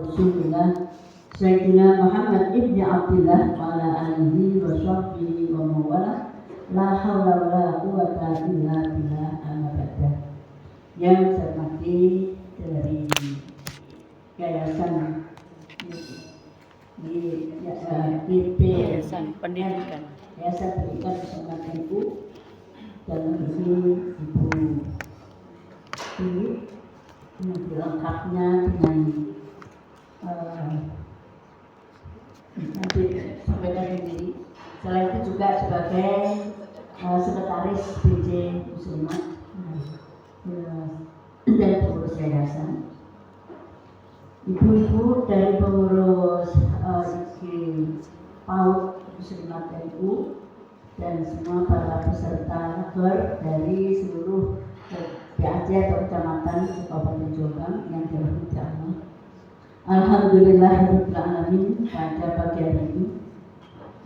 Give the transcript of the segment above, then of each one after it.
Rasulillah Sayyidina Muhammad ibn Abdullah wa ala alihi wa sahbihi wa mawalah la hawla wa la quwwata illa billah al-abadah. Yang saya hormati dari Yayasan Yayasan Pendidikan bersama Ibu dalam ini Ibu ini lengkapnya dengan nanti sampaikan sendiri. Selain itu juga sebagai sekretaris BJ Muslimat dan pengurus yayasan. Ibu-ibu dari pengurus PAUD Muslimat NU dan semua para peserta KER dari seluruh PAJ atau kecamatan Kabupaten Jombang yang dirahmati Allah. Alhamdulillahirabbil alamin, pada pagi hari ini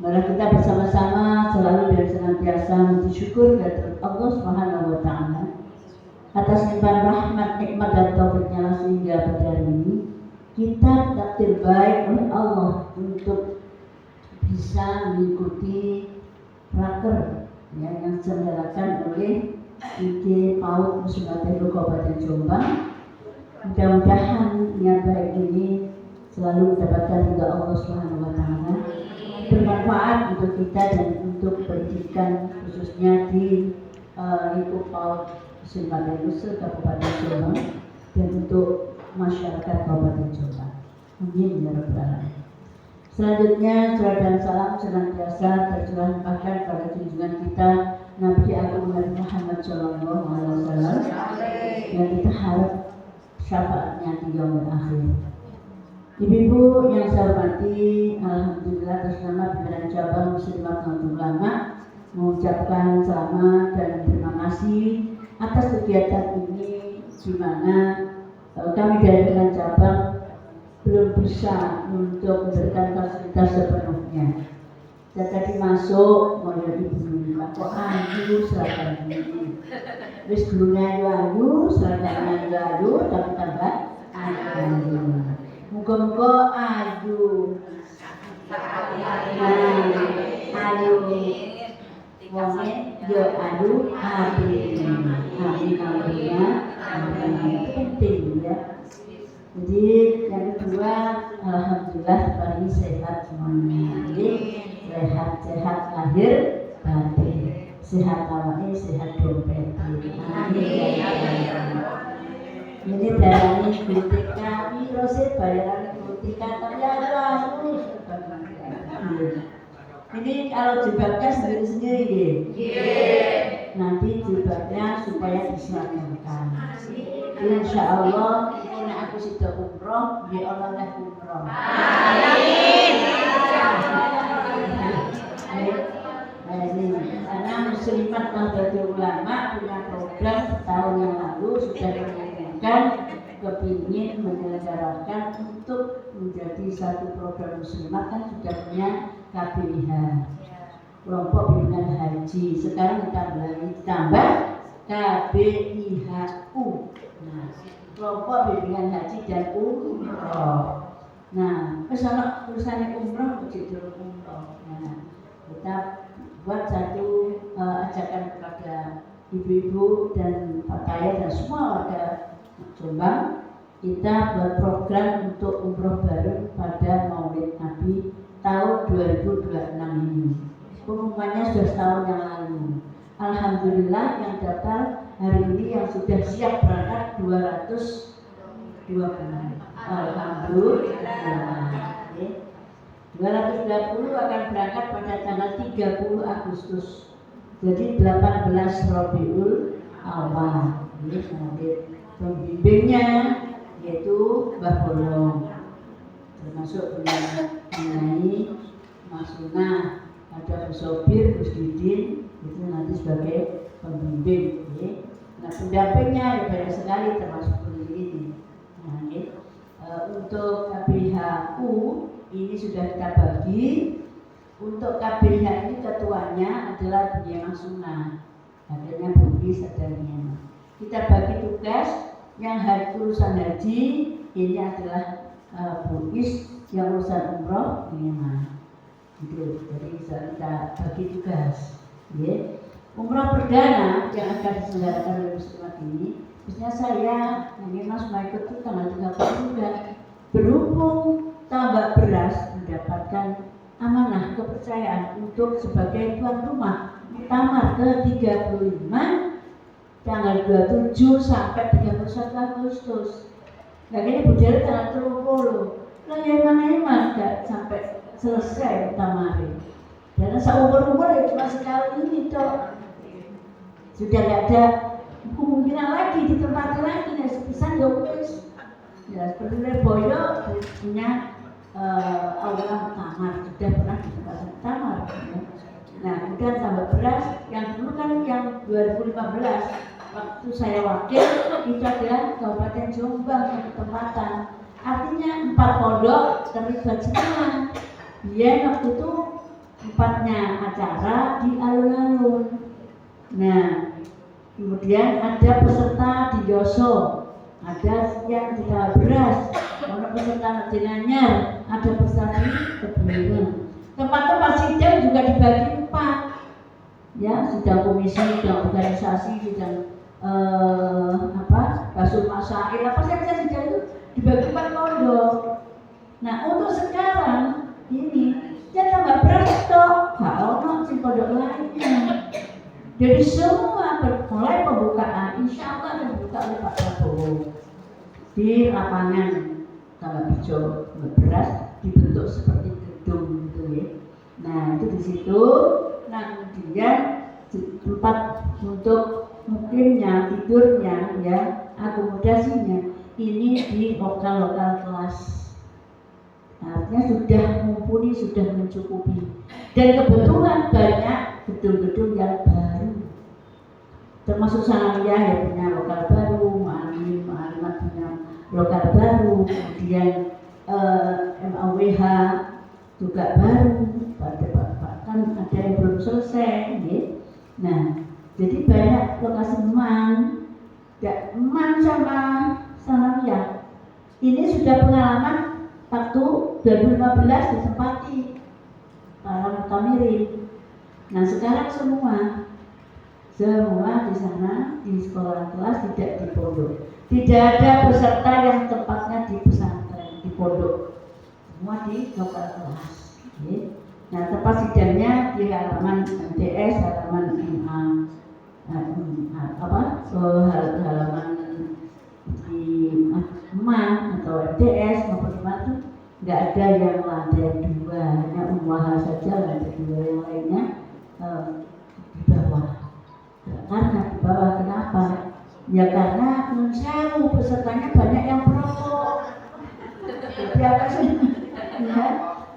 mari kita bersama-sama selalu dan senantiasa memuji syukur kepada Allah Subhanahu wa taala atas limpahan rahmat, nikmat dan taufiknya sehingga pada hari ini kita takdir baik oleh Allah untuk bisa mengikuti raker yang diselenggarakan oleh IG PAUD Muslimat NU Kabupaten Jombang. Mudah-mudahan niat baik ini selalu mendapatkan ridha Allah Subhanahu wa taala, bermanfaat untuk kita dan untuk pendidikan khususnya di lingkup PAUD Muslimat NU Kabupaten Jombang dan untuk masyarakat Kabupaten Jombang. Amin ya rabbal alamin. Selanjutnya surah dan salam senantiasa tercurah bahkan pada junjungan kita Nabi Agung Muhammad Sallallahu Alaihi Wasallam yang kita harap syafaatnya di yaumil akhir. Ibu-ibu yang saya hormati, alhamdulillah atas nama pimpinan cabang Muslimat Nahdlatul Ulama mengucapkan selamat dan terima kasih atas kegiatan ini di mana kami dari pimpinan cabang belum bisa untuk memberikan fasilitas sepenuhnya. Saya tadi masuk mau lihat ibu kok ayu seragam ini. Wis gulune ayu, seragamnya ayu, tapi tambah ayu. Muga-muga ayu. Ayu. Wonge yo ayu, amin. Amin alhamdulillah. Amin. Penting ya. Jadi yang kedua, alhamdulillah pagi sehat semuanya. Sehat lahir batin, sehat awake, sehat dompet. Amin. Ini dari BTK Wirose bayaran BTK tapi harus. Ini kalau jilbabnya sendiri-sendiri nanti jilbabnya supaya diseragamkan. Insya Allah ini aku sudah umroh, ya Allah lah umroh. Amin. Karena Muslimat Nahdlatul Ulama punya program tahun yang lalu sudah mengumumkan kepingin menyelenggarakan untuk menjadi satu program Muslimat kan sudah punya KBIH, kelompok bimbingan haji. Sekarang kita tambah KBIHU. Nah, kelompok bimbingan haji dan umroh. Nah, kesana urusan umroh begitu umroh. Nah, kita buat satu ajakan kepada ibu-ibu dan Pak Kaya dan semua warga Jombang. Kita buat program untuk umroh bareng pada Maulid Nabi tahun 2026 ini. Pengumumannya sudah setahun yang lalu. Alhamdulillah yang daftar hari ini yang sudah siap berangkat 220. Alhamdulillah. 220 akan berangkat pada tanggal 30 Agustus. Jadi 18 Rabiul Awal. Ini nanti pembimbingnya yaitu Mbah Bolong. Termasuk mengenai Mas Luna, ada Musobir, Gus Didin, itu nanti sebagai pembimbing. Nah, pendampingnya banyak sekali termasuk ini. Nah, untuk KBIHU ini sudah kita bagi. Untuk KBIH ini ketuanya adalah Bu Mas Luna, akhirnya Budi Sadarnya. Kita bagi tugas yang urusan haji ini adalah Bu Lukis yang urusan umroh ini mah. Gitu. Jadi kita bagi tugas. Ya. Umroh perdana yang akan diselenggarakan oleh muslimat ini, biasanya saya yang Mas mau ikut itu tanggal 30 juga. Berhubung tambak beras mendapatkan amanah kepercayaan untuk sebagai tuan rumah muktamar ke-35 tanggal 27 sampai 31 Agustus. Nah ini budaya tanggal 30. Lah yang mana gak sampai selesai muktamar. Karena seumur-umur ya cuma sekali ini toh. Sudah gak ada kemungkinan lagi di tempat lagi, ya sepisan ya wis. Ya seperti Leboyo punya aula muktamar, sudah pernah di tempat muktamar. Ya. Nah kemudian tambah beras yang dulu kan yang 2015 waktu saya wakil itu adalah Kabupaten Jombang yang ketempatan. Artinya 4 pondok terlibat semua. Dia waktu itu 4-nya acara di alun-alun. Nah, kemudian ada peserta di Yoso, ada yang di beras, ada peserta di Nanyar, ada peserta di Kebumen. Tempat-tempat sidang juga dibagi 4, ya sidang komisi, sidang organisasi, sidang basul masail, apa saja sidang itu dibagi 4 pondok. Nah, untuk sekarang ini dia tambah beras toh, gak ono sing pondok lainnya. Jadi semua mulai pembukaan, insya Allah akan dibuka oleh Pak Prabowo di lapangan tambak hijau beras dibentuk seperti gedung gitu ya. Nah itu di situ, nah kemudian tempat untuk mungkinnya tidurnya ya akomodasinya ini di lokal kelas. Artinya sudah mumpuni, sudah mencukupi. Dan kebetulan banyak gedung-gedung yang baru. Termasuk Sanawiyah yang punya lokal baru, Ma'alimat punya lokal baru, kemudian MAWH juga baru, bahkan ada yang belum selesai. Ya. Nah, jadi banyak lokasi eman sama Sanawiyah. Ini sudah pengalaman waktu 2015 ditempati para mutamirin. Nah sekarang semua di sana di sekolah kelas, tidak di pondok. Tidak ada peserta yang tempatnya di pesantren, di pondok. Semua di lokal kelas. Okay. Nah tempat sidangnya di halaman MTS, halaman MA, halaman di MAN atau MTS maupun di mana tuh nggak ada yang lantai 2, hanya umwah saja lantai 2, yang lainnya di bawah. Karena di bawah kenapa? Ya karena mensewu pesertanya banyak yang perokok. Jadi apa sih? Ya.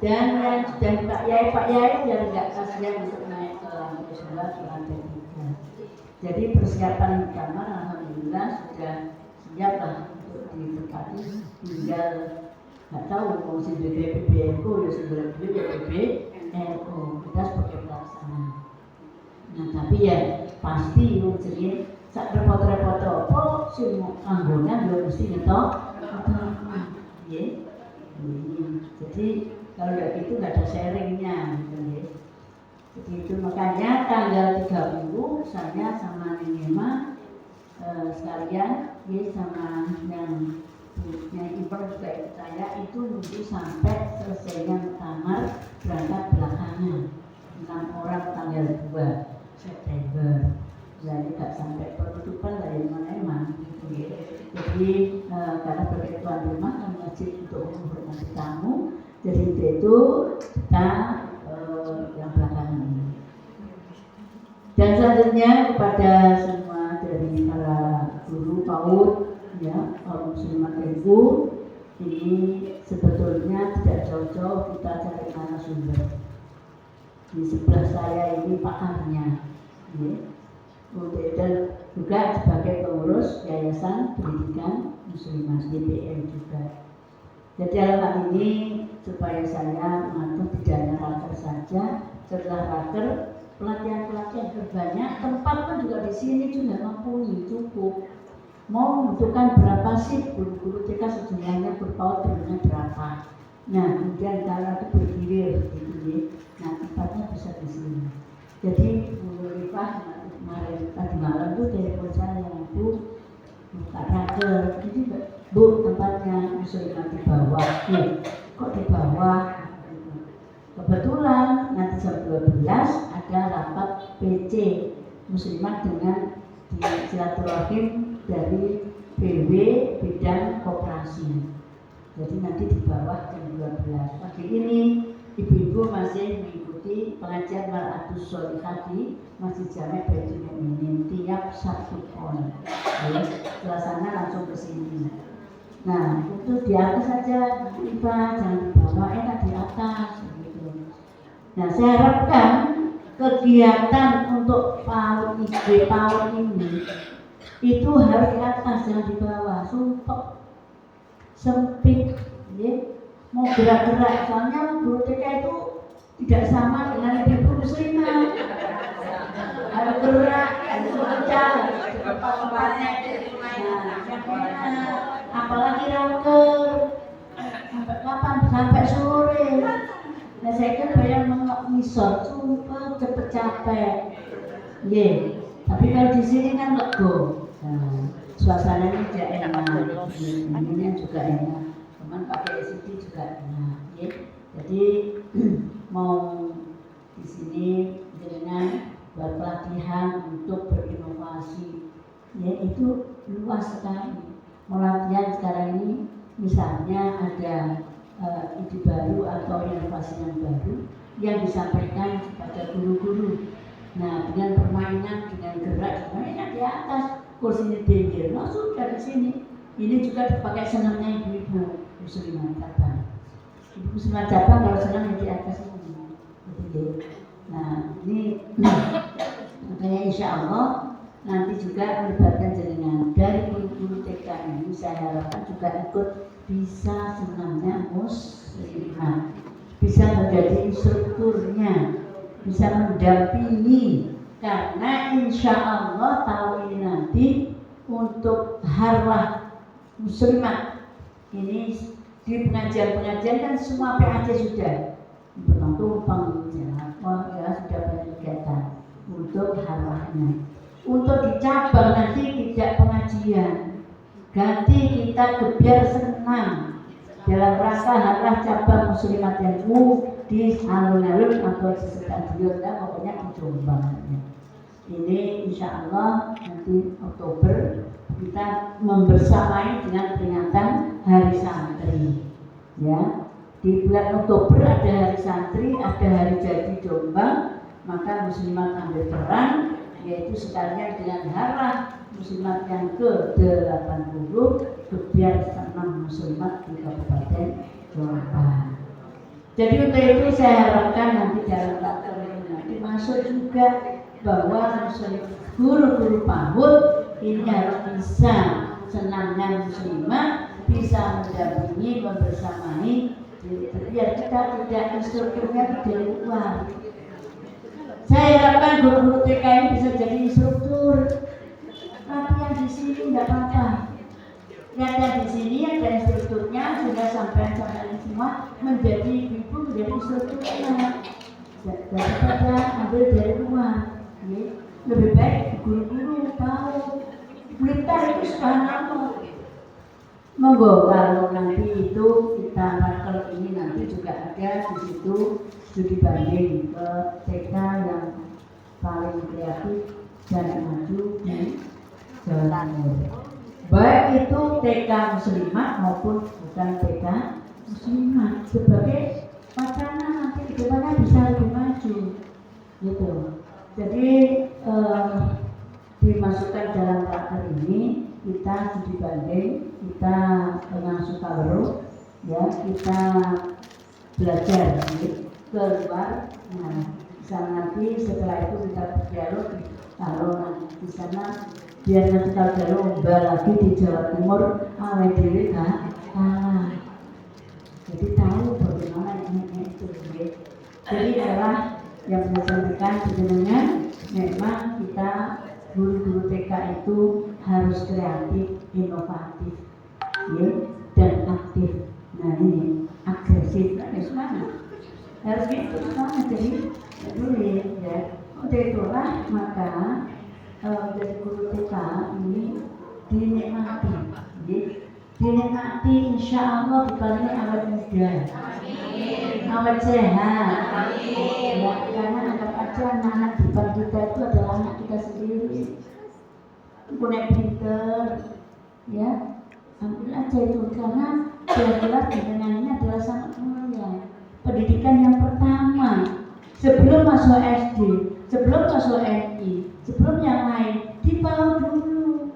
Dan yang sudah Pak Yai biar nggak kasihan untuk naik ke lantai 2, ke lantai 3. Jadi persiapan kamar alhamdulillah sudah siap lah untuk ditempati, tinggal nggak tahu mau si BPBNU ya sebenarnya BPBNU kita sebagai pelaksana. Nah tapi ya pasti jadi sak repot-repot apa semua anggota dia mesti ngetok ya. Jadi kalau nggak gitu nggak ada sharingnya gitu ya. Jadi itu makanya tanggal 30 saya sama Nima sekalian ya sama yang impor juga ikut saya itu nunggu sampai selesainya muktamar berangkat belakangan 6 orang tanggal 2 September. Jadi nggak sampai penutupan lah yang mana gitu ya. Jadi karena sebagai tuan rumah kan wajib untuk menghormati tamu. Jadi itu kita yang belakangan ini. Dan selanjutnya kepada semua dari para guru PAUD ya, kaum muslimat ibu, ini sebetulnya tidak jauh-jauh kita cari narasumber. Di sebelah saya ini pakarnya, ya. Dan juga sebagai pengurus Yayasan Pendidikan Muslimah YPM juga. Jadi hal ini supaya saya mengatur tidak hanya raker saja, setelah raker pelatihan berbanyak, tempat pun juga di sini juga mumpuni cukup. Mau membutuhkan berapa sih guru-guru TK sejumlahnya berpaut dengan berapa? Nah, kemudian kalau itu bergilir gitu ya. Nah, tempatnya bisa di sini. Jadi Bu Rifah kemarin tadi malam tuh telepon saya, Bu, buka raker, ini Bu tempatnya muslimah di bawah. Kok di bawah? Kebetulan nanti jam 12 ada rapat PC muslimah dengan di silaturahim dari BW bidang koperasi. Jadi nanti di bawah jam 12 pagi ini ibu-ibu masih mengikuti pengajian Mar'atus Sholihah di Masjid Jami' Baitul Mukminin tiap Sabtu pon. Suasana langsung ke sini. Nah, itu di atas saja, Iba, jangan di bawah, enak di atas gitu. Nah, saya harapkan kegiatan untuk PAUD ini itu harus di atas, jangan di bawah. Sumpah sempit, ya. Mau gerak-gerak, soalnya guru TK itu tidak sama dengan ibu muslimah. Harus gerak, harus berjalan, tempat-tempatnya. Nah, apalagi raker, kapan sampai sore. Nah, saya kan bayang mengisor, sumpah cepet capek. Ye, tapi kalau di sini kan lego. Nah, suasananya juga enak, ini juga enak. Teman pakai SD juga enak. Ye. Jadi mau di sini dengan buat pelatihan untuk berinovasi, ya itu luas sekali. Mau latihan sekarang ini, misalnya ada ide baru atau inovasi yang baru yang disampaikan kepada guru-guru. Nah, dengan permainan, dengan gerak, semuanya di atas, kursinya pinggir, nah sudah di sini. Ini juga dipakai senangnya ibu-ibu muslimah cabang. Ibu muslimah cabang kalau senang di atas ini. Nah, ini makanya insya Allah nanti juga melibatkan jaringan dari guru-guru TK ini. Saya harapkan juga ikut bisa senangnya muslimah, bisa menjadi instrukturnya, bisa mendampingi, karena insya Allah tahun ini nanti untuk harwah muslimah ini di pengajian-pengajian kan semua PAC sudah tumpang ya sudah banyak kegiatan untuk harwahnya. Untuk di cabang nanti tidak pengajian, ganti kita gebiar senam dalam rangka harwah cabang muslimat NU di alun-alun atau di stadion, pokoknya di Jombang. Ini insya Allah nanti Oktober kita membersamai dengan peringatan Hari Santri. Ya, di bulan Oktober ada Hari Santri, ada Hari Jadi Jombang, maka muslimat ambil peran, yaitu sekalian dengan harah muslimat yang ke-80 kebiar senam muslimat di Kabupaten Jombang. Jadi untuk itu saya harapkan nanti dalam raker ini nanti masuk juga bahwa guru-guru PAUD ini harus bisa senamnya muslimah, bisa mendampingi, membersamai, biar kita tidak instrukturnya dari luar. Saya harapkan guru-guru TK ini bisa jadi instruktur. Latihan di sini tidak apa-apa. Latihan di sini ada instrukturnya, sudah sampai semua menjadi ibu, menjadi instrukturnya. Daripada ambil dari luar. Lebih baik guru-guru tahu Blitar itu subhanallah. Monggo kalau nanti itu kita raker ini nanti juga ada di situ studi banding ke TK yang paling kreatif dan maju di Jawa Timur. Baik itu TK muslimah maupun bukan TK muslimah, sebagai wacana nanti kedepannya bisa lebih maju, gitu. Jadi dimasukkan dalam raker ini kita studi banding, kita pengasuh Kalero, ya kita belajar keluar. Nah, bisa nanti setelah itu kita berdialog kalau nanti di sana biar nanti kalau ada lomba lagi di Jawa Timur awet diri kalah. Jadi tahu bagaimana ini itu. Jadi adalah yang disampaikan sebenarnya memang kita guru-guru TK itu harus kreatif, inovatif, ya, dan aktif. Nah ini agresif harus gitu semangat, jadi peduli ya. Untuk itulah maka dari guru TK ini dinikmati, dinikmati, insya Allah diparingi awet muda, awet sehat. Ya, karena anggap aja anak-anak di depan kita itu adalah anak kita sendiri, punya pinter, ya, ambil aja itu karena jelas-jelas dengan ini adalah sangat mulia. Pendidikan yang pertama sebelum masuk SD, sebelum masuk MI, sebelum yang lain dibawa dulu.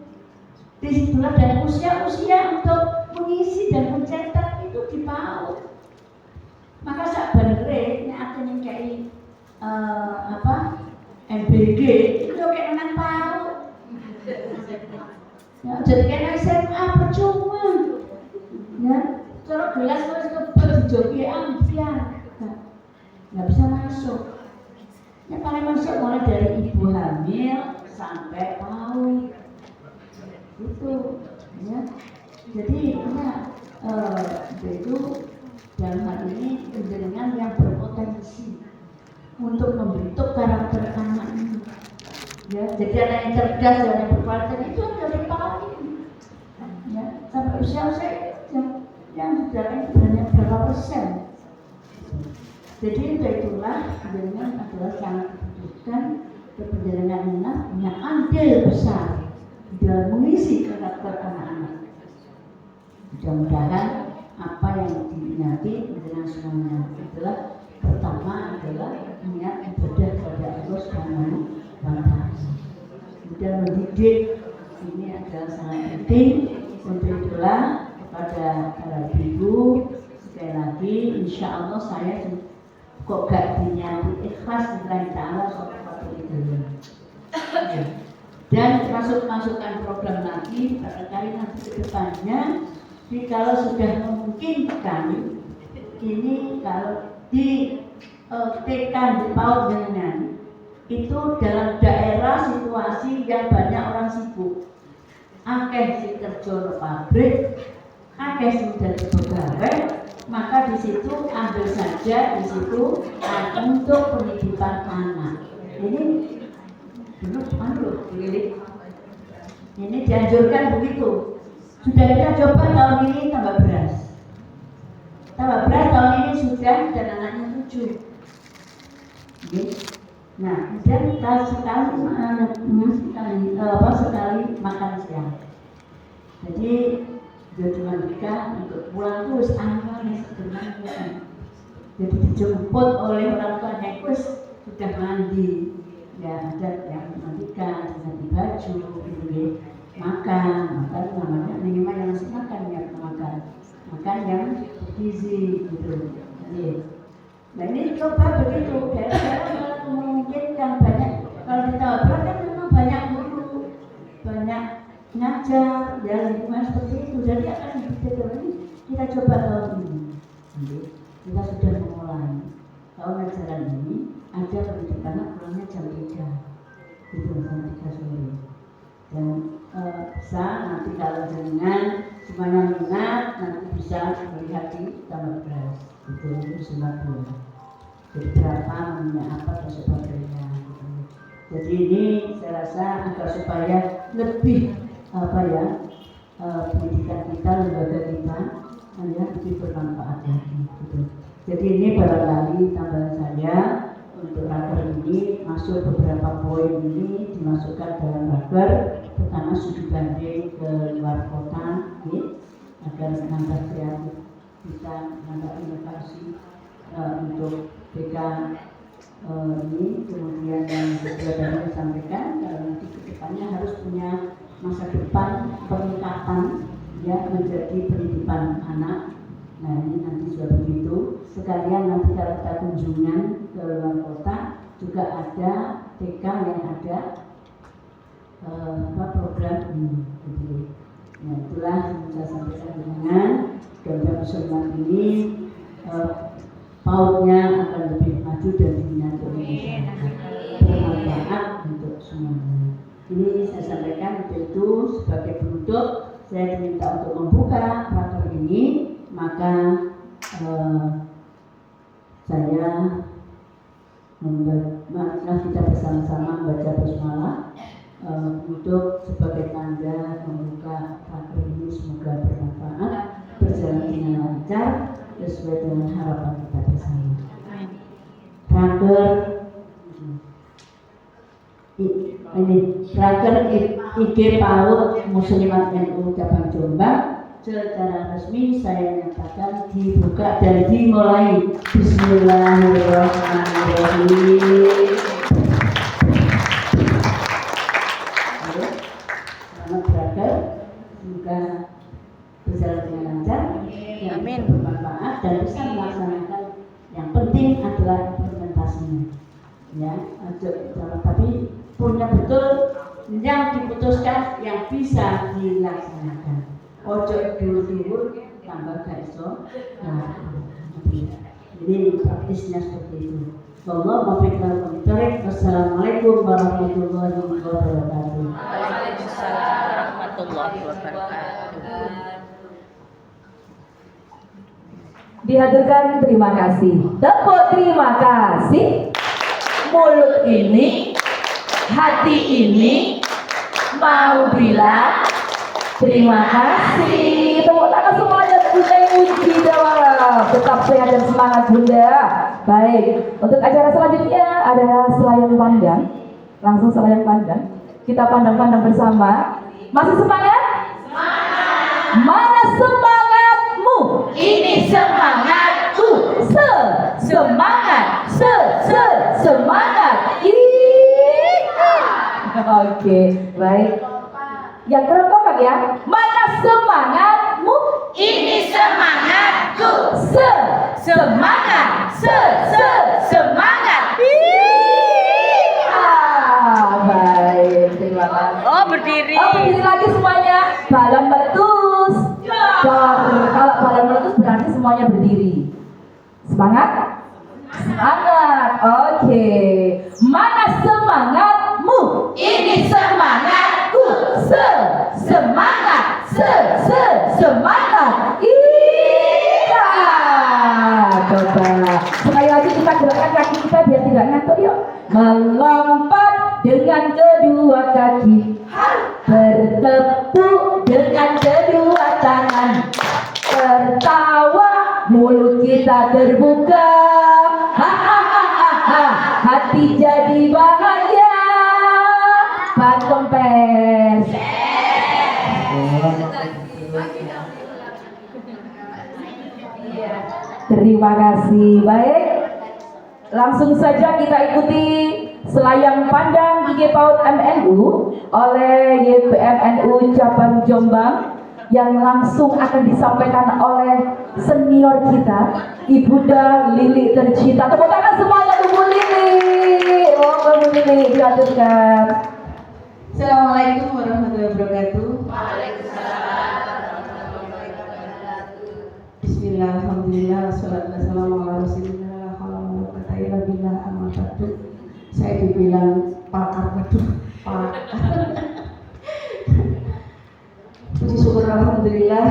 Disitulah dan usia-usia untuk mengisi dan mencetak itu dibawa. Maka sabanere nek aku ngekeki MBG itu kayak anak PAUD. Ya, jadi kayak SMA percuma. Ya, kalau gelas harus kebet dijoki ambiar. Nggak bisa masuk. Ya paling masuk mulai dari ibu hamil sampai PAUD. Itu ya. Jadi itu dalam hal ini penjenengan yang berpotensi untuk membentuk karakter anak ini. Ya, jadi anak yang cerdas dan yang berkualitas itu dari PAUD ini. Ya, sampai usia yang sudah berapa persen. Jadi itulah penjenengan adalah sangat dibutuhkan penjenengan anak punya andil besar dalam mengisi karakter anak-anak. Mudah-mudahan apa yang diminati dengan semuanya adalah pertama adalah niat ibadah kepada Allah Subhanahu wa Ta'ala. Kemudian mendidik ini adalah sangat penting. Untuk itulah kepada para ibu sekali lagi, insya Allah saya kok gak dinyati ikhlas lillahi ta'ala suatu itu. Dan masukkan program lagi barangkali nanti ke depannya. Jadi kalau sudah memungkinkan ini kalau di TK di PAUD dengan itu dalam daerah situasi yang banyak orang sibuk, akeh sing kerja di pabrik, akeh sing dadi pegawai, maka di situ ambil saja di situ untuk pendidikan anak. Ini ini dianjurkan begitu. Sudah kita coba tahun ini tambah beras tahun ini sudah dan anaknya 7. Nah, kemudian kita sekali makan siang. Jadi tujuan kita untuk pulang terus anaknya sebenarnya. Jadi dijemput oleh orang tuanya sudah mandi, ya ada yang memandikan, ganti baju, gitu, makan namanya minimal yang masih makan ya makan yang bergizi gitu. Nah ini coba begitu, daerah-daerah memungkinkan banyak. Kalau di Tawabrok kan memang banyak guru, banyak ngajar, ya lingkungan seperti itu. Jadi akan ini kita coba tahun ini. Kita sudah memulai tahun ajaran ini. Ada pendidikan pulangnya jam 3 gitu sampai 3 sore. Dan bisa nanti kalau dengan semuanya minat nanti bisa melihat di Tawabrok itu Singapura. Jadi berapa minyak apa dan sebagainya gitu. Jadi ini saya rasa agar supaya lebih pendidikan kita, lembaga kita lebih bermanfaat lagi gitu. Jadi ini barangkali tambahan saya untuk raker ini, masuk beberapa poin ini dimasukkan dalam raker. Pertama studi banding ke luar kota agar menambah kreatif, bisa menambah inovasi untuk BK ini. Kemudian yang kedua tadi disampaikan kalau nanti kedepannya harus punya masa depan peningkatan ya menjadi pendidikan anak. Nah ini nanti sudah begitu. Sekalian nanti kalau kita kunjungan ke luar kota juga ada TK yang ada program ini. Nah itulah yang saya sampaikan dengan gambar Muslimat ini. PAUD-nya akan lebih maju dan diminati oleh masyarakat, bermanfaat untuk semuanya. Ini saya sampaikan itu sebagai penutup. Saya diminta untuk membuka raker ini, maka saya marilah kita bersama-sama membaca basmalah untuk sebagai tanda membuka raker ini, semoga bermanfaat, berjalan dengan lancar sesuai dengan harapan kita bersama. Raker ini raker IG PAUD Muslimat NU Cabang Jombang secara resmi saya nyatakan dibuka dan dimulai. Bismillahirrahmanirrahim. Selamat berakhir, semoga berjalan dengan lancar, yang bermanfaat dan bisa melaksanakan. Yang penting adalah implementasinya. Ya, tapi punya betul yang diputuskan yang bisa dilaksanakan. Ojo dulu tambah gak iso. Nah, jadi praktisnya seperti itu. Wallahu muwaffiq. Wassalamualaikum warahmatullahi wabarakatuh. Waalaikumsalam warahmatullahi wabarakatuh. Dihaturkan terima kasih. Tepuk terima kasih. Mulut ini, hati ini mau bilang terima kasih. Tepuk tangan semuanya Bunda Uji Dawara. Tetap sehat dan semangat Bunda. Baik, untuk acara selanjutnya adalah selayang pandang. Langsung selayang pandang. Kita pandang-pandang bersama. Masih semangat? Mana semangatmu? Ini semangatku. Semangat. Semangat. Oke, baik. Yang kerokokan ya. Mana semangatmu? Ini semangatku. Semangat. Semangat. Baik, terima kasih. Oh, berdiri. Oh, berdiri lagi semuanya. Balon meletus. Kalau balon meletus berarti semuanya berdiri. Semangat? Semangat. Oke. Mana semangatmu? Ini semangatku. Semangat. Semangat. Iya. Coba. Sekali lagi kita gerakkan kaki kita biar tidak ngantuk yuk. Melompat dengan kedua kaki. Bertepuk dengan kedua tangan. Tertawa, mulut kita terbuka. Hahaha, hati jadi bahagia. Ban kempes. Terima kasih. Baik, langsung saja kita ikuti selayang pandang IG PAUD MNU oleh YPMNU Cabang Jombang yang langsung akan disampaikan oleh senior kita, Ibunda Lili tercinta. Tepuk tangan semuanya untuk Bu Lili. Oh, Bu Lili dihaturkan. Assalamualaikum warahmatullahi wabarakatuh. Bismillah, alhamdulillah, wassalatu wassalamu ala rasulillah, saya dibilang pakar, pakar. Puji syukur alhamdulillah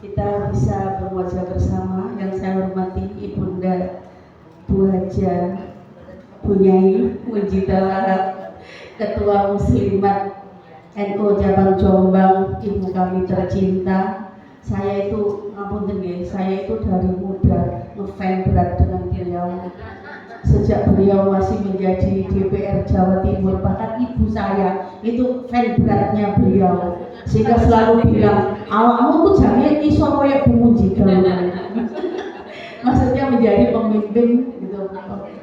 kita bisa berwajah bersama. Yang saya hormati Ibunda Bu Haja Bunyai Mujidawara, Ketua Muslimat NU Cabang Jombang, ibu kami tercinta. Saya itu saya itu dari muda ngefans berat dengan beliau. Sejak beliau masih menjadi DPR Jawa Timur, bahkan ibu saya itu fan beratnya beliau, sehingga selalu bilang, awakmu tuh jangan iso koyo Bu Mujidawara. Maksudnya menjadi pemimpin gitu.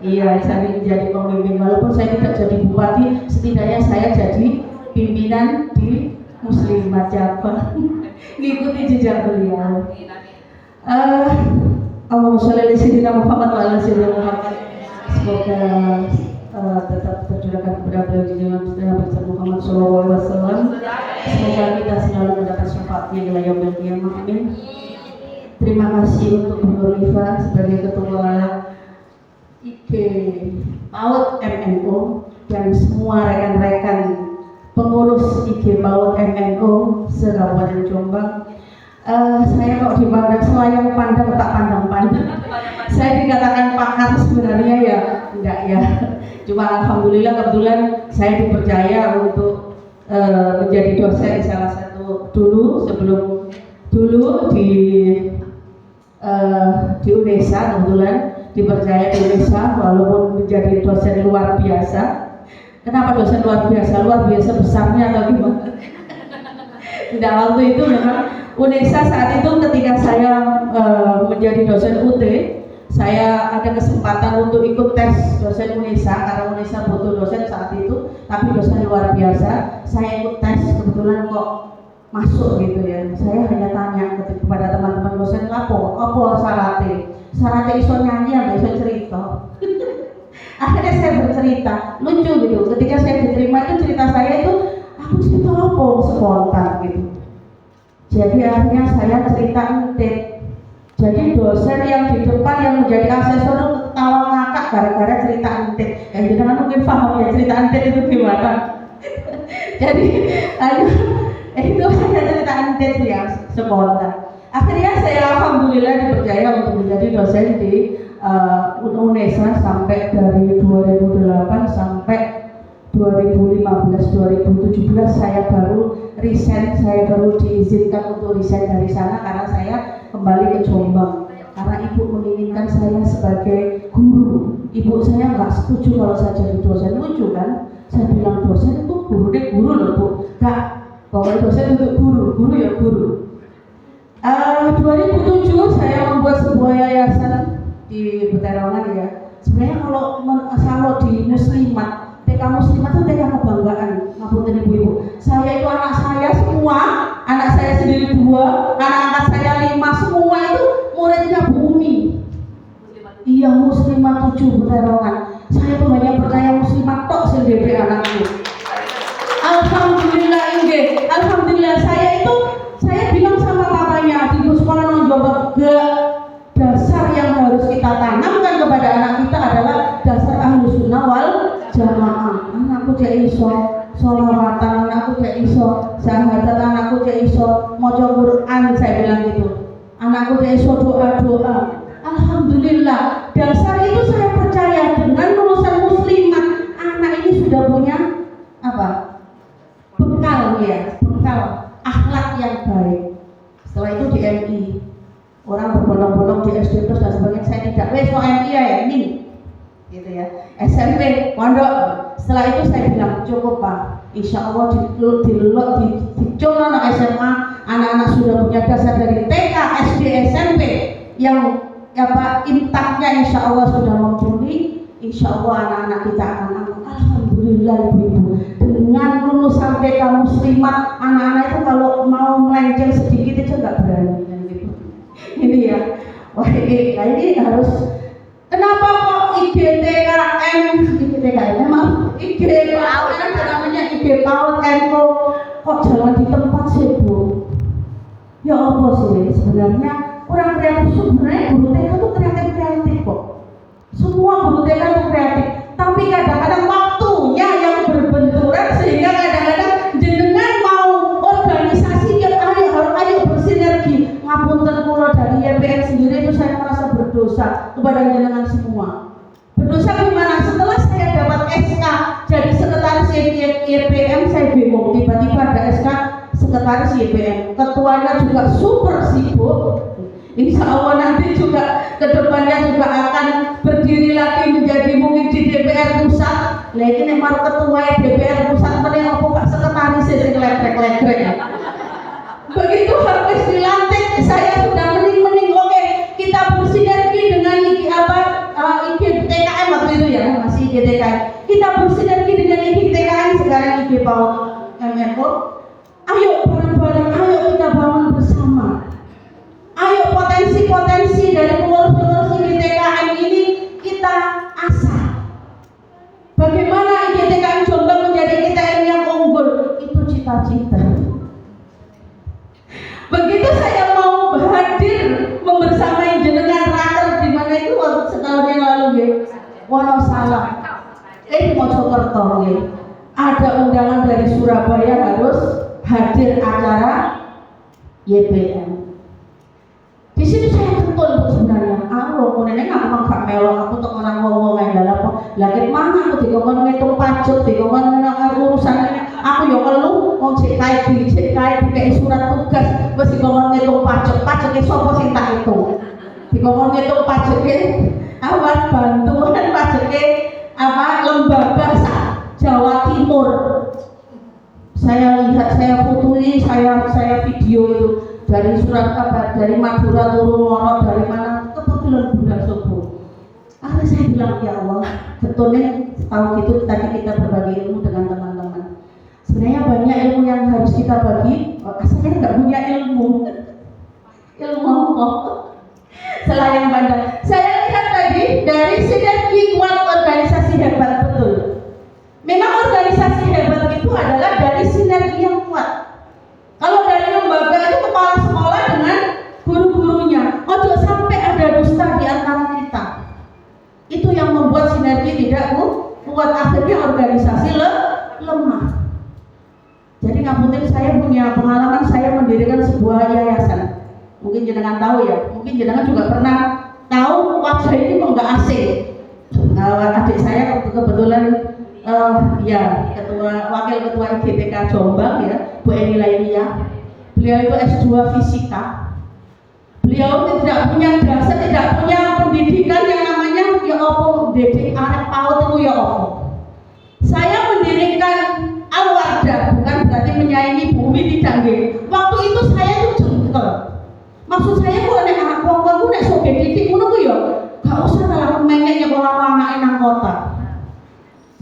Iya, saya menjadi pemimpin, walaupun saya tidak jadi bupati, setidaknya saya jadi pimpinan di Muslimat Cabang. Ngikuti jejak beliau. Allahumma sholli ala sayyidina Muhammad wa ala sayyidina Muhammad. Semoga tetap tercurahkan kepada beliau di dalam Nabi Muhammad SAW. Semoga kita selalu mendapat syafaatnya ila yaumil qiyamah. Amin. Terima kasih untuk Bu Nurifa sebagai ketua IG PAUD MNU dan semua rekan-rekan pengurus IG PAUD MNU se-Kabupaten Jombang. Saya kok dipandang selayang pandang tak pandang-pandang. Saya dikatakan pakar sebenarnya ya enggak ya. Cuma alhamdulillah kebetulan saya dipercaya untuk menjadi dosen salah satu dulu di UNESA, kebetulan dipercaya di UNESA walaupun menjadi dosen luar biasa. Kenapa dosen luar biasa? Luar biasa besarnya atau gimana? Tidak, waktu itu memang UNESA saat itu ketika saya menjadi dosen UT, saya ada kesempatan untuk ikut tes dosen UNESA karena UNESA butuh dosen saat itu, tapi dosen luar biasa. Saya ikut tes, kebetulan kok masuk gitu ya. Saya hanya tanya kepada teman-teman dosen, apa syaratnya iso nyanyi atau iso cerita. Akhirnya saya bercerita, lucu gitu. Ketika saya diterima itu cerita saya itu, aku cerita apa spontan gitu. Jadi akhirnya saya cerita entet. Jadi dosen yang di depan yang menjadi asesor itu ketawa ngakak gara-gara cerita entet. Jadi kan mungkin paham ya cerita entet itu gimana. Jadi itu saya cerita entet ya spontan. Akhirnya saya alhamdulillah dipercaya untuk menjadi dosen di UNESA sampai dari 2008 sampai 2015-2017 saya baru resign, saya baru diizinkan untuk resign dari sana karena saya kembali ke Jombang karena ibu menginginkan saya sebagai guru. Ibu saya nggak setuju kalau saya jadi dosen. Lucu kan? Saya bilang dosen itu guru loh bu, nggak, pokoknya dosen untuk guru ya guru. 2007 saya membuat sebuah yayasan di Peterongan ya. Sebenarnya kalau di muslimat, TK muslimat itu TK kebanggaan. Ngapunten ibu-ibu. Saya itu anak saya semua, anak saya sendiri 2, anak-anak saya 5, semua itu muridnya Bumi. Iya, muslimat 7 Peterongan. Saya tuh hanya percaya muslimat tok sing dhewe anakku. Alhamdulillah inggih. Alhamdulillah saya bilang sama papanya di sekolah nonjobak dasar yang harus kita tanamkan kepada anak kita adalah dasar Ahlus Sunnah wal Jamaah. Anakku cek iso sholawatan, anakku cek iso syahadat, anakku cek iso maca Quran, saya bilang gitu. Anakku cek iso doa. Alhamdulillah, dasar itu saya percaya dengan lulusan muslimat anak ini sudah punya apa? Bekal akhlak yang baik. Setelah itu di MI, orang berbondong-bondong di SD terus dan sebagainya. Saya tidak, so MI ya ini, gitu ya. SMP, pondok. Setelah itu saya bilang cukup pak. Insya Allah dicolong anak SMA, anak-anak sudah punya dasar dari TK, SD, SMP yang intaknya insya Allah sudah mumpuni. Insya Allah anak-anak kita akan alhamdulillah ibu-ibu dengan lulusan TK muslimat, anak-anak itu kalau mau melenceng sedikit aja nggak berani gitu. Ini ya, wah ini harus. Kenapa kok IGTKM memang IGPAUD namanya IGPAUD kok jalan di tempat sih bu? Ya apa sih sebenarnya kurang kreatif. Sebenarnya guru TK itu kreatif kok. Semua guru TK itu kreatif, tapi kadang-kadang waktunya yang berbenturan sehingga kadang-kadang jenengan mau organisasi yang ayo bersinergi. Ngapunten kula dari YPN sendiri itu saya merasa berdosa kepada jenengan semua. Berdosa gimana? Setelah saya dapat SK jadi sekretaris YPM, saya bingung tiba-tiba ada SK sekretaris YPM. Ketuanya juga super sibuk. Insya Allah nanti juga kedepannya juga akan berdiri lagi menjadi mungkin di DPR pusat. Lagi nih mau ketua DPR pusat mending apa pak sekretaris sing legrek-legrek ya. Begitu habis dilantik saya sudah mending oke kita bersinergi dengan IGTKM waktu itu ya masih IGTKM. Kita bersinergi dengan IGTKM sekarang IGPAUD MNO. Ayo bareng-bareng, ayo kita bangun bersama. Ayo potensi-potensi dari pengurus-pengurus IGTKM ini kita asah. Bagaimana IGTKM Jombang menjadi IGTKM yang unggul? Itu cita-cita. Begitu saya mau hadir membersamai jenengan raker di mana itu waktu setahun yang lalu ya, Wonosalam, Mojokerto ya. Ada undangan dari Surabaya harus hadir acara YPM. Di sini saya ketun sebenarnya. Aku neneng aku gak melok, aku dikongkon ngitung pajak, dikongkon urusan aku yo ngeluh wong cek kae dikei surat tugas wis dikongkon ngitung pajake sapa sing tak hitung. Dikongkon ngitung pajake awak bantuan pajake lembaga Jawa Timur. Saya lihat, saya fotoi, saya video itu dari surat kabar dari Madura turun Loro dari mana kebetulan bulan subuh. Akhirnya saya bilang ya Allah, betulnya tahu gitu tadi kita berbagi ilmu dengan teman-teman. Sebenarnya banyak ilmu yang harus kita bagi. Saya nggak punya ilmu apa? Selayang Bandar. Saya lihat tadi dari sinergi kuat organisasi hebat betul. Memang organisasi hebat itu adalah dari sinergi yang kuat. Kalau dari lembaga itu kepala sekolah dengan guru-gurunya, ojo sampai ada dusta di antara kita. Itu yang membuat sinergi tidak kuat, akhirnya organisasi lemah. Jadi ngapunten, saya punya pengalaman, saya mendirikan sebuah yayasan. Mungkin jenengan tahu ya, mungkin jenengan juga pernah tahu wajah ini kok nggak asing. Adik saya kebetulan wakil ketua IGTK Jombang ya, Bu Eni Lainia. Beliau itu S2 Fisika. Beliau tidak punya dasar, tidak punya pendidikan yang namanya ya opo didik anak PAUD itu ya opo. Saya mendirikan Al-Wardah bukan berarti menyaingi Bumi, tidak nggih. Waktu itu saya tuh jengkel. Maksud saya kok nek anak wong ku nek sok didik ngono ku ya gak usah lah mengek nyekolah anake nang kota.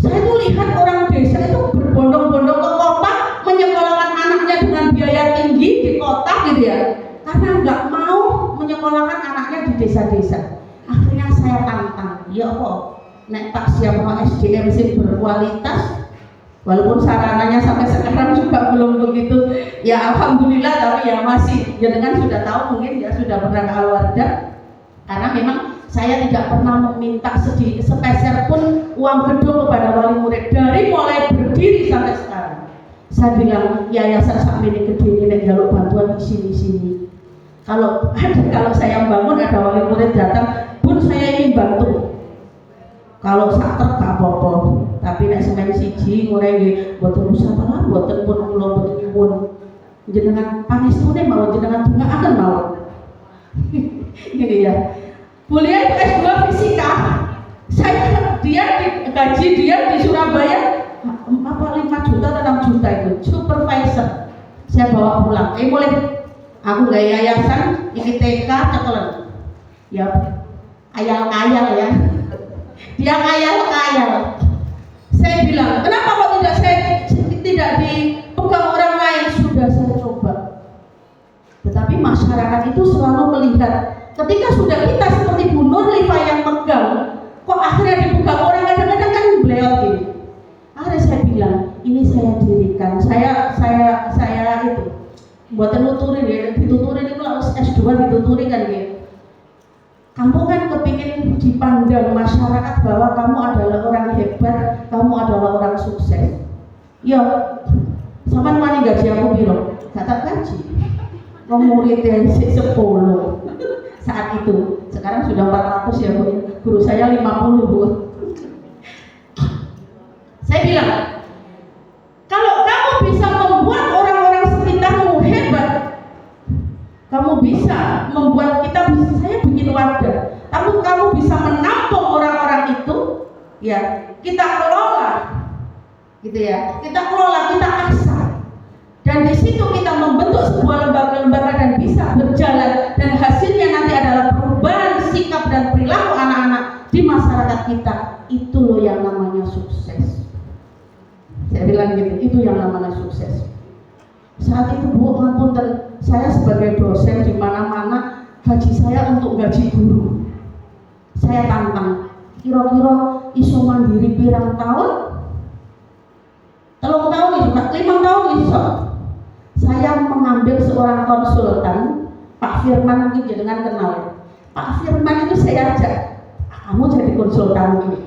Saya tuh lihat orang desa itu berbondong-bondong ke kota menyekolahkan anaknya dengan biaya tinggi di kota gitu ya, karena nggak mau menyekolahkan anaknya di desa-desa. Akhirnya saya tantang, ya apa? Nek tak siap SDM sih berkualitas, walaupun sarananya sampai sekarang juga belum begitu. Ya alhamdulillah, tapi ya masih. Jangan sudah tahu mungkin ya sudah pernah ke Al-Wardah, karena memang saya tidak pernah meminta sepeser pun uang gedung kepada wali murid dari mulai berdiri sampai sekarang. Saya bilang yayasan sakmene gede ini jaluk bantuan di sini. Kalau saya bangun ada wali murid datang, Bun saya ingin bantu. Kalau sakter gak apa-apa, tapi nek semen siji ngurenge mboten usah lah, mboten pun kula mboten nyuwun. Jenengan pangestune mawon, jenengan dongaaken mawon. Gini ya. Beliau itu S2 Fisika. Dia di Surabaya 5 juta atau 6 juta itu supervisor. Saya bawa pulang. Boleh aku gak yayasan ini TK cekelan. Ya kayal ya. Dia kayal. Saya bilang, kenapa kok tidak dipegang orang lain? Sudah saya coba. Tetapi masyarakat itu selalu melihat ketika sudah kita seperti Bu Nurlifa yang megang, kok akhirnya dipegang orang kadang-kadang kan beliau gini. Akhirnya saya bilang, ini saya dirikan, saya itu buat nuturin ya, dituturin itu harus S2 dituturin kan gitu. Kamu kan kepingin dipandang masyarakat bahwa kamu adalah orang hebat, kamu adalah orang sukses. Ya, sama wani gaji aku bilang, gak tak gaji. Muridnya 10 saat itu, sekarang sudah 400 ya Bu. Guru saya 50 Bu. Saya bilang, kalau kamu bisa membuat orang-orang sekitarmu hebat, kamu bisa membuat saya bikin wadah, tapi kamu bisa menampung orang-orang itu, ya kita kelola, gitu ya, kita asah, dan di situ kita membentuk sebuah lembaga-lembaga dan bisa berjalan, dan hasilnya nanti adalah perubahan sikap dan perilaku anak-anak di masyarakat kita. Itu loh yang namanya sukses. Saya bilang gitu, itu yang namanya sukses. Saat itu Bu, ngapunten, saya sebagai dosen di mana-mana gaji saya untuk gaji guru. Saya tantang, kira-kira iso mandiri pirang tahun? 3 tahun iso, 5 tahun iso. Saya mengambil seorang konsultan, Pak Firman, mungkin jenengan kenal. Pak Firman itu saya ajak, kamu jadi konsultan ini.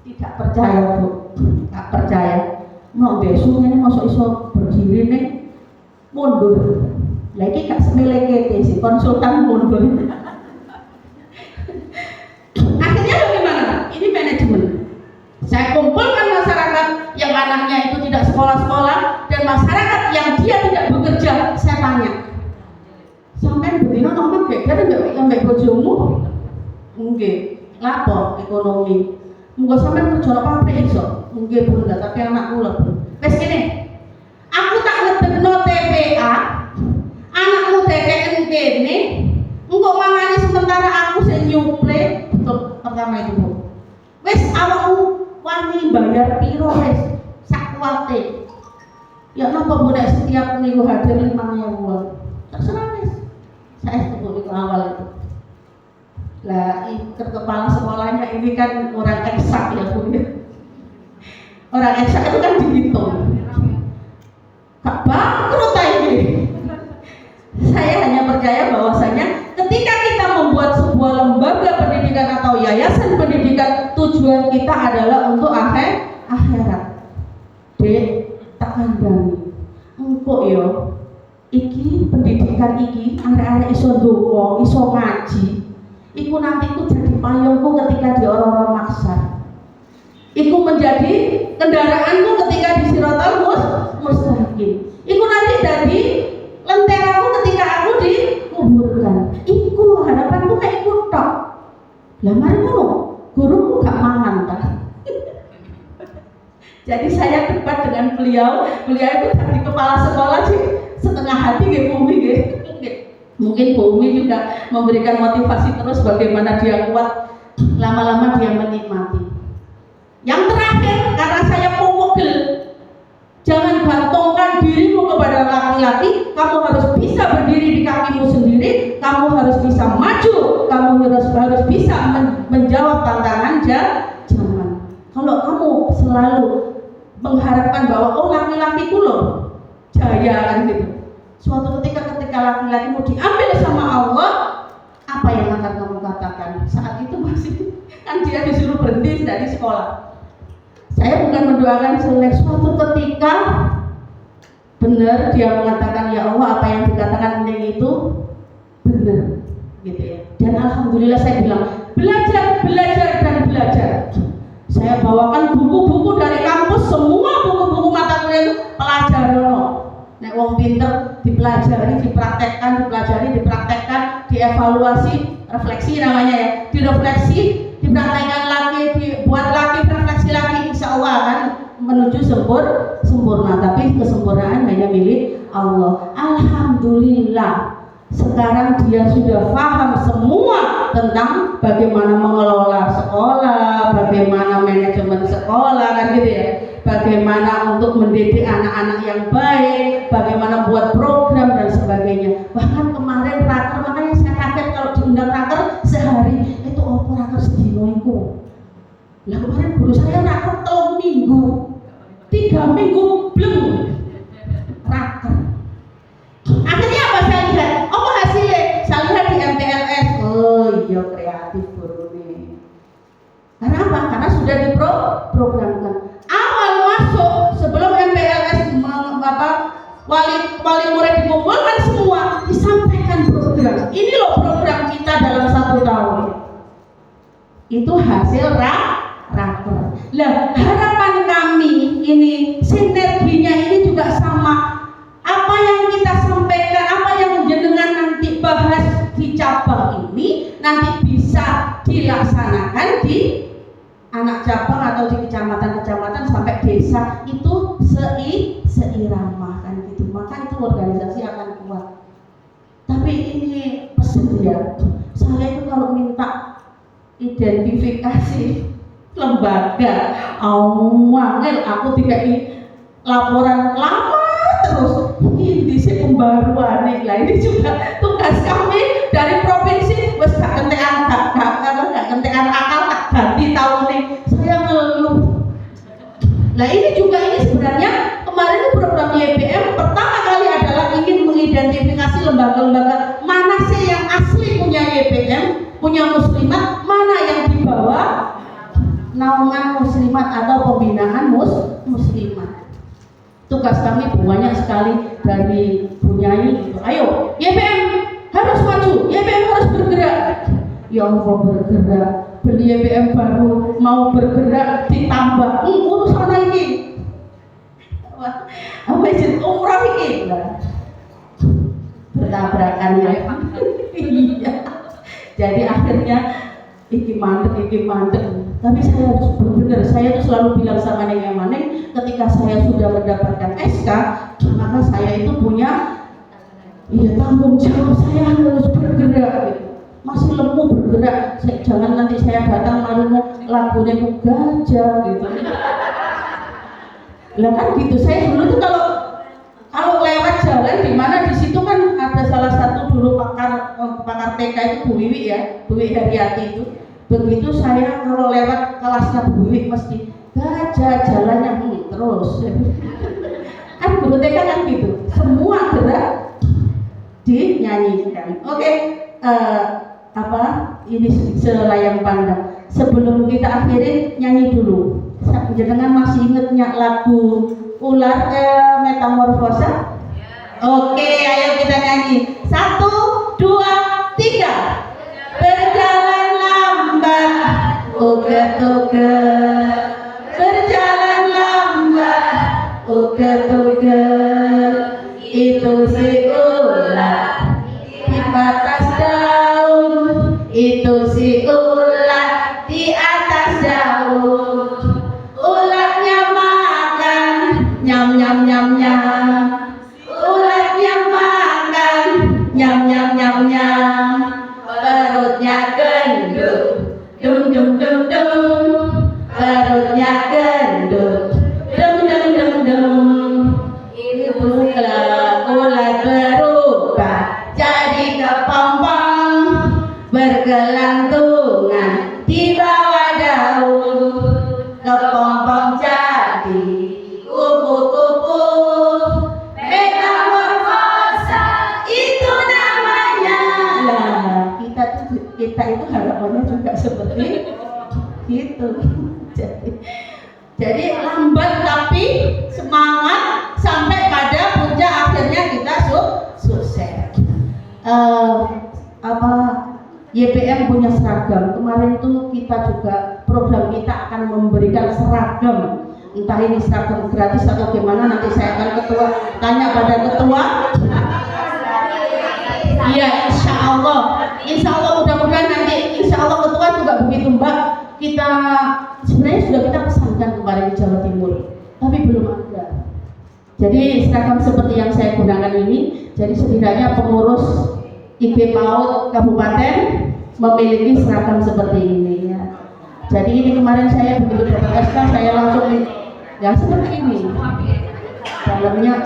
Tidak percaya Bu, tak percaya. Mau besok ini masuk iso berdiri nih, mundur. Lagi gak semeleke si konsultan mundur. Akhirnya bagaimana? Ini manajemen. Saya kumpul sekolah-sekolah dan masyarakat yang dia tidak bekerja, saya tanya, sampai betina ngomong geger nggak bojomu? Mungkin lapor ekonomi. Mungkin sampai kerja apa pabrik iso? Mungkin bunda, tapi anak kula. Wes kene, aku tak ngedekno TPA, anakmu DKN kene, engko mangane sementara aku sing nyuple, betul pertama itu Bu. Wes awakmu wani bayar piro wes? Sakwate. Ya napa Bu nek setiap minggu hadir 5.000. Terserah wes. Saya sebut itu awal itu. Lah, kepala sekolahnya ini kan orang eksak ya Bu. Orang eksak itu kan dihitung. Kak bangkrut ini. Saya hanya percaya bahwasanya ketika kita membuat sebuah lembaga pendidikan atau yayasan pendidikan, tujuan kita adalah untuk akhirat. Dek, tak kandhani. Engko yo iki pendidikan iki arek-arek iso ndonga, iso ngaji. Iku nanti ku jadi payungku ketika di orang-orang maksa. Iku menjadi kendaraanku ketika di Siratal Mustaqim. Iku nanti jadi lenteraku ketika aku dikuburkan. Iku harapanku mek iku tok. Lah mari ngono, guruku gak mangan ta. Jadi saya debat dengan beliau itu jadi kepala sekolah sih setengah hati nggih Bumi nggih. Mungkin Bumi juga memberikan motivasi terus bagaimana dia kuat, lama-lama dia menikmati. Yang terakhir, karena saya pokokil, jangan gantungkan dirimu kepada laki-laki, kamu harus bisa berdiri di kakimu sendiri, kamu harus bisa maju, kamu harus bisa menjawab tantangan zaman. Kalau kamu selalu mengharapkan bahwa oh laki-lakiku loh jaya kan gitu, suatu ketika laki-lakimu diambil sama Allah, apa yang akan kamu katakan? Saat itu masih kan dia disuruh berhenti dari sekolah. Saya bukan mendoakan jelek, suatu ketika benar dia mengatakan ya Allah apa yang dikatakan Neng itu benar gitu ya. Dan alhamdulillah saya bilang belajar dan belajar. Saya bawakan buku-buku dari kampus, semua buku-buku mata kuliah itu pelajaran. Nek wong pinter dipelajari, dipraktekkan, dievaluasi, refleksi namanya ya, direfleksi, dipraktekkan lagi, dibuat lagi, refleksi lagi, insya Allah akan menuju sempurna. Tapi kesempurnaan hanya milik Allah. Alhamdulillah sekarang dia sudah paham semua tentang bagaimana mengelola sekolah, bagaimana manajemen sekolah kan gitu ya, bagaimana untuk mendidik anak-anak yang baik, bagaimana buat program dan sebagainya. Bahkan kemarin raker, makanya saya kaget kalau diundang raker sehari itu apa raker sedino itu. Lah kemarin guru saya raker 3 minggu, 3 minggu belum raker. Akhirnya apa saya lihat? Apa hasilnya? Saya lihat di MTLS. Oh iya kreatif guru ini. Karena apa? Karena sudah diprogramkan. Awal masuk sebelum MPLS wali murid dikumpulkan semua, disampaikan program. Ini loh program kita dalam 1 tahun. Itu hasil raker. Lah harapan kami ini sinerginya ini juga sama. Apa yang kita sampaikan, apa yang jenengan nanti bahas di cabang ini nanti bisa dilaksanakan di anak cabang atau di kecamatan-kecamatan sampai desa itu seirama kan gitu. Maka itu organisasi akan kuat. Tapi ini pesan ya, saya itu kalau minta identifikasi lembaga, awangel aku tidak laporan lama terus. Ini sih pembaruan nih. Lah ini juga tugas kami dari provinsi. Wes gak kentekan akal tak ganti tahun nih. Saya ngeluh. Lah ini juga ini sebenarnya kemarin itu program YBM pertama kali adalah ingin mengidentifikasi lembaga-lembaga mana sih yang asli punya YBM, punya muslimat, mana yang di bawah naungan muslimat atau pembinaan muslimat. Tugas kami banyak sekali dari Bunyai gitu. Ayo, YBM harus maju, YBM harus bergerak. Ya Allah bergerak, beli YBM baru, mau bergerak ditambah urusan ini. Apa izin umroh iki? Bertabrakan ya. Iya. Jadi akhirnya iki mandek. Tapi saya harus benar, saya tuh selalu bilang sama Neng Emaneng, ketika saya sudah mendapatkan SK, maka saya itu punya tanggung jawab, saya harus bergerak gitu. Masih lemu bergerak, jangan nanti saya datang lalu lagunya gajah gitu. Lah kan gitu, saya dulu tuh kalau lewat jalan di mana di situ kan ada salah satu dulu pakar TK itu Bu Wiwi ya, Bu Wiwi Haryati itu. Begitu saya kalau lewat kelasnya Bu Wiwi mesti gajah jalannya terus. Kan guru TK kan gitu, semua gerak dinyanyikan. Oke, ini selayang pandang. Sebelum kita akhiri nyanyi dulu. Jangan masih ingetnya lagu Ular Metamorfosa? Oke, ayo kita nyanyi. 1, 2, 3. Berjalan lambat, uget-uget. Berjalan lambat, uget-uget. Itu si ular di batas daun. Itu si ular di atas daun. Ularnya makan, nyam nyam nyam nyam. Ularnya makan, nyam nyam nyam nyam. Perutnya gendut, dum dum dum dum. Perutnya gendut, dum dum dum dum. Itu ular berubah jadi kepompong, bergelantungan di bawah daun. Kepompong jadi kupu-kupu, metamorfosa itu namanya. Nah, kita itu harapannya juga seperti itu. Jadi lambat tapi semangat sampai pada puncak akhirnya kita sukses. YPM punya seragam. Kemarin tuh kita juga program kita akan memberikan seragam. Entah ini seragam gratis atau gimana, nanti saya akan tanya pada ketua. Iya, insya Allah mudah-mudahan nanti insya Allah ketua juga begitu Mbak. Kita sebenarnya sudah kita pesankan kemarin di Jawa Timur, tapi belum ada. Jadi seragam seperti yang saya gunakan ini, jadi setidaknya pengurus IG PAUD Kabupaten memiliki seragam seperti ini ya. Jadi ini kemarin saya begitu dapat SK, saya langsung ya seperti ini. Dalamnya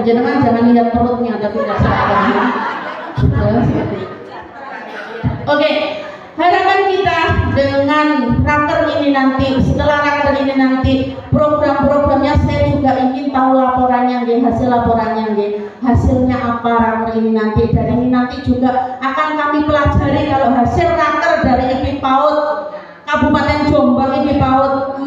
jangan lihat perutnya, tapi tidak seragamnya. Oke, harapan kita dengan raker ini nanti, setelah raker ini nanti program-programnya saya juga ingin tahu laporannya, hasil laporannya, hasilnya apa raker ini nanti. Dan ini nanti juga akan kami pelajari kalau hasil raker dari IP PAUD Kabupaten Jombang, IP PAUD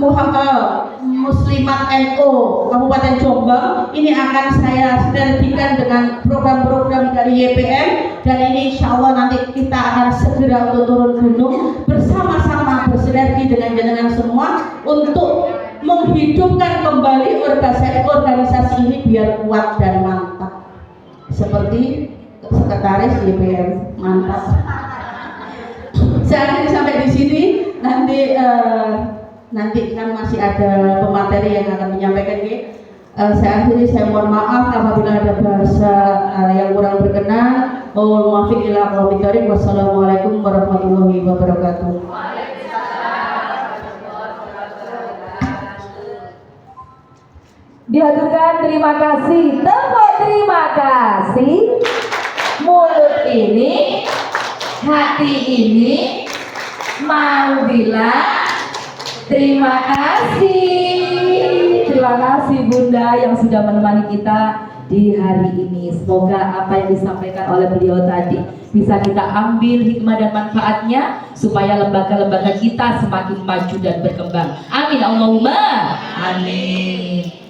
Muslimat NU Kabupaten Jombang ini akan saya sinergikan dengan program-program dari YPM, dan ini insya Allah nanti kita akan segera untuk turun gunung bersama-sama bersinergi dengan semua untuk menghidupkan kembali organisasi ini biar kuat dan mantap seperti sekretaris YPM. Mantap. Saya akhiri sampai di sini. Nanti kan masih ada pemateri yang akan menyampaikan saya akhiri, saya mohon maaf apabila ada bahasa yang kurang berkenan. Wassalamualaikum warahmatullahi wabarakatuh. Dihaturkan terima kasih, tepuk terima kasih. Mulut ini, hati ini mau bilang terima kasih. Terima kasih Bunda yang sudah menemani kita di hari ini. Semoga apa yang disampaikan oleh beliau tadi bisa kita ambil hikmah dan manfaatnya supaya lembaga-lembaga kita semakin maju dan berkembang. Amin Allahumma amin.